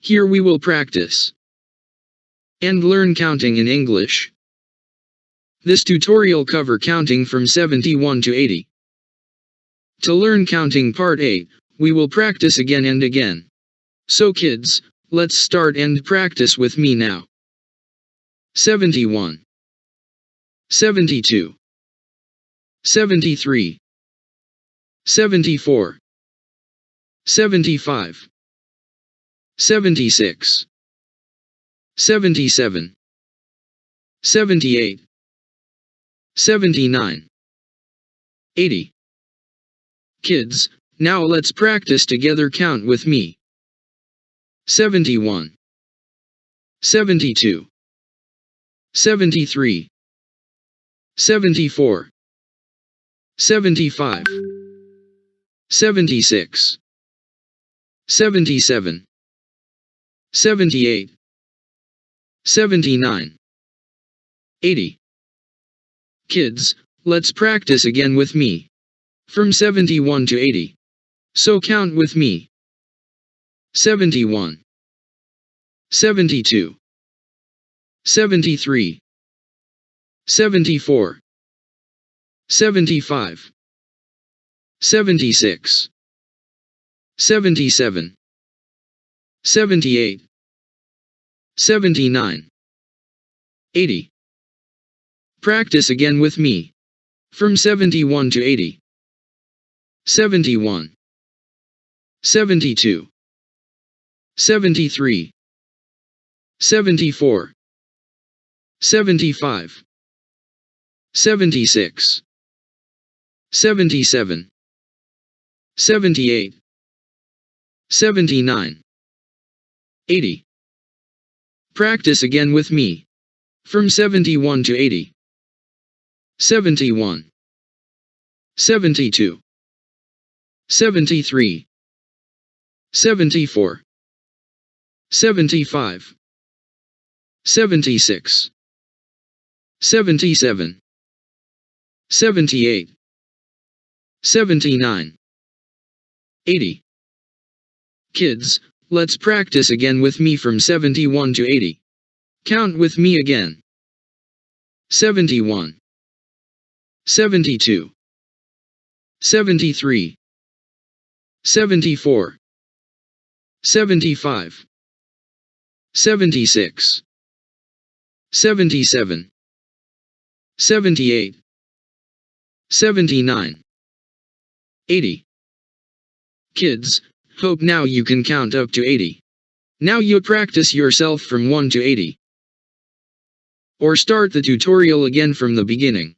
Here we will practice and learn counting in English. This tutorial cover counting from 71 to 80. To learn counting part 8, we will practice again and again. So kids, let's start and practice with me now. 71, 72, 73, 74, 75, 76, 77, 78, 79, 80. Kids, now let's practice together. Count with me. 71, 72, 73, 74, 75, 76, 77, 78, 79, 80. Kids, let's practice again with me. From 71 to 80. So count with me. 71, 72, 73, 74, 75, 76, 77, 78, 79, 80. Practice again with me. From 71 to 80. 71, 72, 73, 74, 75, 76, 77, 78, 79, 80. Practice again with me. From 71 to 80. 71, 72, 73, 74, 75, 76, 77, 78, 79, 80. Kids, let's practice again with me from 71 to 80. Count with me again. 71, 72, 73, 74, 75, 76, 77, 78, 79, 80. Kids, hope now you can count up to 80. Now you practice yourself from 1 to 80. Or start the tutorial again from the beginning.